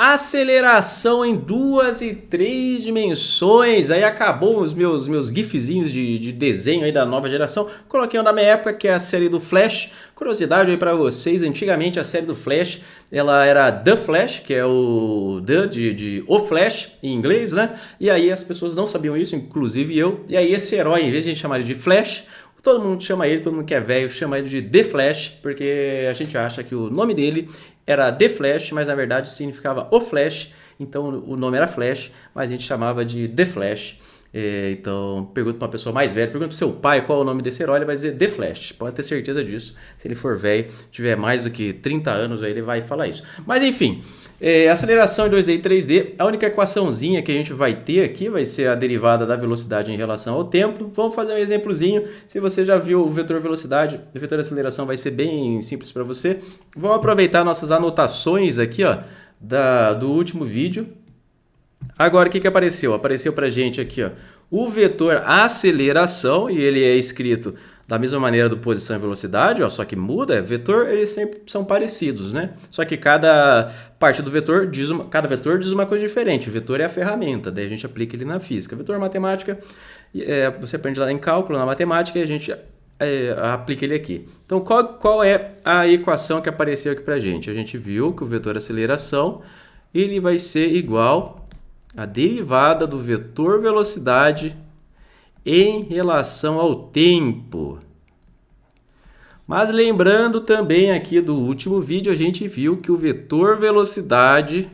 Aceleração em 2 e 3 dimensões. Aí acabou os meus gifzinhos de desenho aí da nova geração. Coloquei um da minha época, que é a série do Flash. Curiosidade aí pra vocês, antigamente a série do Flash, ela era The Flash, que é o The de O Flash em inglês, né? E aí as pessoas não sabiam isso, inclusive eu. E aí esse herói, em vez de a gente chamar ele de Flash, todo mundo chama ele, todo mundo que é velho chama ele de The Flash, porque a gente acha que o nome dele era The Flash, mas na verdade significava O Flash, então o nome era Flash, mas a gente chamava de The Flash. Então, pergunta para uma pessoa mais velha, pergunta para seu pai qual é o nome desse herói, ele vai dizer The Flash, pode ter certeza disso. Se ele for velho, tiver mais do que 30 anos, aí ele vai falar isso. Mas enfim, aceleração em 2D e 3D, a única equaçãozinha que a gente vai ter aqui vai ser a derivada da velocidade em relação ao tempo. Vamos fazer um exemplozinho. Se você já viu o vetor velocidade, o vetor aceleração vai ser bem simples para você. Vamos aproveitar nossas anotações aqui, ó, do último vídeo. Agora, o que apareceu? Apareceu pra gente aqui, ó, o vetor aceleração, e ele é escrito da mesma maneira do posição e velocidade, ó, só que muda. Vetor, eles sempre são parecidos, né? Só que cada parte do vetor cada vetor diz uma coisa diferente. O vetor é a ferramenta, daí a gente aplica ele na física. Vetor matemática, você aprende lá em cálculo, na matemática, e a gente aplica ele aqui. Então, qual é a equação que apareceu aqui pra gente? A gente viu que o vetor aceleração, ele vai ser igual a derivada do vetor velocidade em relação ao tempo. Mas lembrando também aqui do último vídeo, a gente viu que o vetor velocidade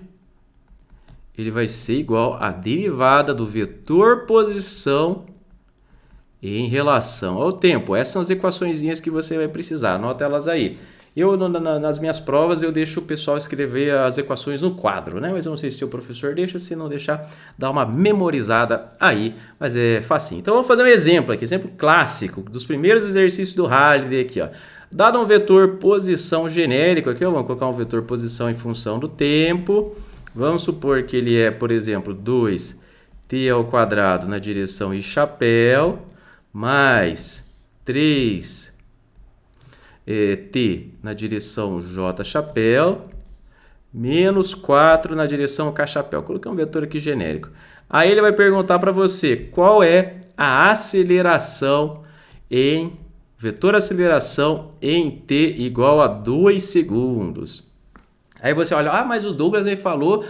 ele vai ser igual a derivada do vetor posição em relação ao tempo. Essas são as equaçõezinhas que você vai precisar, anota elas aí. Nas minhas provas, eu deixo o pessoal escrever as equações no quadro, né? Mas eu não sei se o professor deixa, se não deixar, dá uma memorizada aí, mas é facinho. Então, vamos fazer um exemplo aqui, exemplo clássico, dos primeiros exercícios do Halliday aqui, ó. Dado um vetor posição genérico aqui, ó, vamos colocar um vetor posição em função do tempo. Vamos supor que ele é, por exemplo, 2t ao quadrado na direção I chapéu, mais 3 T na direção J chapéu, menos 4 na direção K chapéu. Coloquei um vetor aqui genérico. Aí ele vai perguntar para você qual é a aceleração vetor aceleração em T igual a 2 segundos. Aí você olha, mas o Douglas me falou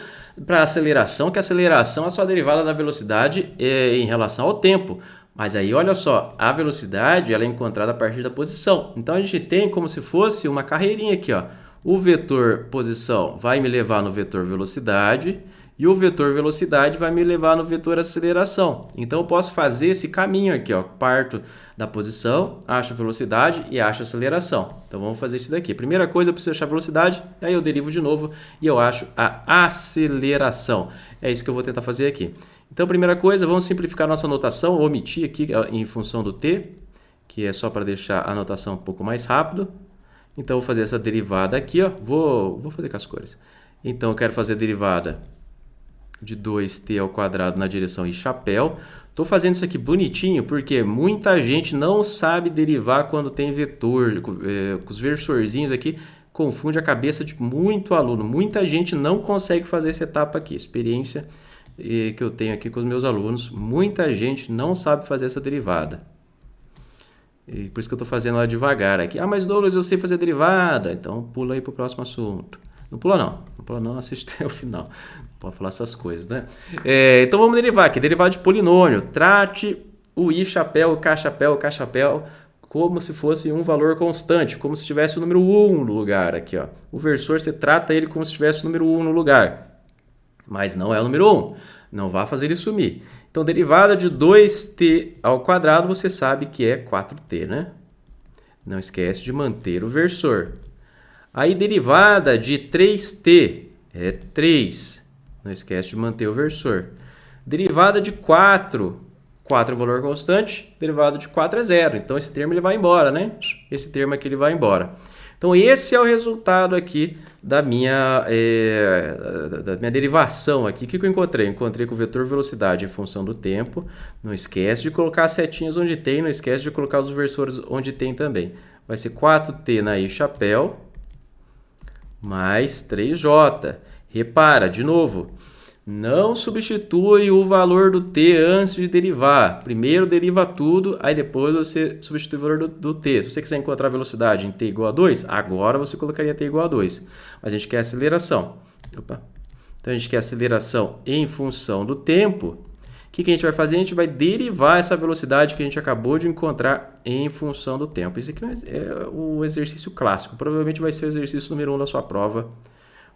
para aceleração que a aceleração é só a derivada da velocidade em relação ao tempo. Mas aí, olha só, a velocidade ela é encontrada a partir da posição. Então, a gente tem como se fosse uma carreirinha aqui, ó. O vetor posição vai me levar no vetor velocidade e o vetor velocidade vai me levar no vetor aceleração. Então, eu posso fazer esse caminho aqui, ó. Parto da posição, acho a velocidade e acho a aceleração. Então, vamos fazer isso daqui. Primeira coisa, eu preciso achar a velocidade, aí eu derivo de novo e eu acho a aceleração. É isso que eu vou tentar fazer aqui. Então, primeira coisa, vamos simplificar nossa notação, omitir aqui em função do t, que é só para deixar a notação um pouco mais rápido. Então, vou fazer essa derivada aqui, ó. Vou fazer com as cores. Então, eu quero fazer a derivada de 2t ao quadrado na direção I chapéu. Estou fazendo isso aqui bonitinho porque muita gente não sabe derivar quando tem vetor. Com os versorzinhos aqui, confunde a cabeça de muito aluno. Muita gente não consegue fazer essa etapa aqui. Experiência que eu tenho aqui com os meus alunos, muita gente não sabe fazer essa derivada. E por isso que eu estou fazendo ela devagar aqui. Mas Douglas, eu sei fazer derivada. Então pula aí para o próximo assunto. Não pula não, assiste até o final. Não pode falar essas coisas, né? Então vamos derivar aqui, derivada de polinômio. Trate o I chapéu, o K chapéu, como se fosse um valor constante, como se tivesse o número 1 no lugar aqui, ó. O versor, você trata ele como se tivesse o número 1 no lugar. Mas não é o número 1. Não vá fazer ele sumir. Então, derivada de 2t ao quadrado, você sabe que é 4t, né? Não esquece de manter o versor. Aí, derivada de 3t é 3. Não esquece de manter o versor. Derivada de 4. 4 é um valor constante. Derivada de 4 é 0. Então, esse termo ele vai embora, né? Esse termo aqui ele vai embora. Então, esse é o resultado aqui da minha derivação aqui. O que eu encontrei? Encontrei com o vetor velocidade em função do tempo. Não esquece de colocar as setinhas onde tem, não esquece de colocar os versores onde tem também. Vai ser 4t na I chapéu mais 3j. Repara, de novo, não substitui o valor do t antes de derivar. Primeiro deriva tudo, aí depois você substitui o valor do t. Se você quiser encontrar a velocidade em t igual a 2, agora você colocaria t igual a 2. Mas a gente quer aceleração. Opa. Então, a gente quer aceleração em função do tempo. O que a gente vai fazer? A gente vai derivar essa velocidade que a gente acabou de encontrar em função do tempo. Isso aqui é o exercício clássico. Provavelmente vai ser o exercício número 1 da sua prova.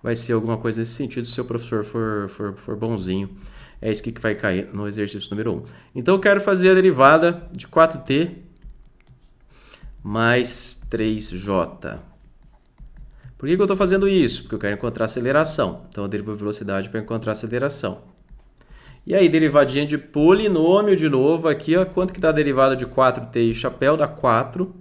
Vai ser alguma coisa nesse sentido se o seu professor for bonzinho. É isso que vai cair no exercício número 1. Então, eu quero fazer a derivada de 4t mais 3j. Por que eu estou fazendo isso? Porque eu quero encontrar aceleração. Então, eu derivo a velocidade para encontrar aceleração. E aí, derivadinha de polinômio de novo. Aqui, ó, quanto que dá a derivada de 4t e chapéu? Dá 4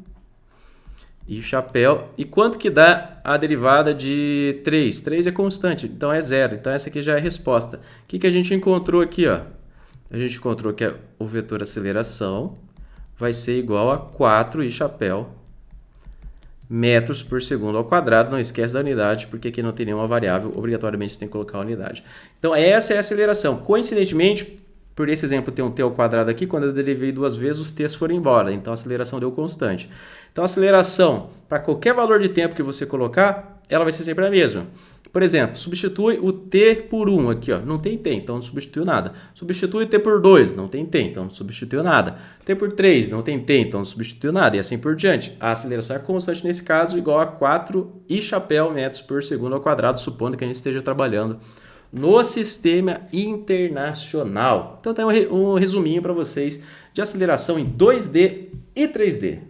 e chapéu. E quanto que dá a derivada de 3? 3 é constante, então é 0. Então, essa aqui já é a resposta. O que a gente encontrou aqui? Ó? A gente encontrou que o vetor aceleração vai ser igual a 4 e chapéu metros por segundo ao quadrado. Não esquece da unidade, porque aqui não tem nenhuma variável. Obrigatoriamente você tem que colocar a unidade. Então, essa é a aceleração. Coincidentemente, por esse exemplo, tem um t ao quadrado aqui. Quando eu derivei 2 vezes, os t's foram embora. Então, a aceleração deu constante. Então, a aceleração, para qualquer valor de tempo que você colocar, ela vai ser sempre a mesma. Por exemplo, substitui o t por 1 aqui, ó. Não tem t, então não substituiu nada. Substitui t por 2, não tem t, então não substituiu nada. T por 3, não tem t, então não substituiu nada. E assim por diante. A aceleração é constante nesse caso, igual a 4 e chapéu metros por segundo ao quadrado, supondo que a gente esteja trabalhando no sistema internacional. Então tem um resuminho para vocês de aceleração em 2D e 3D.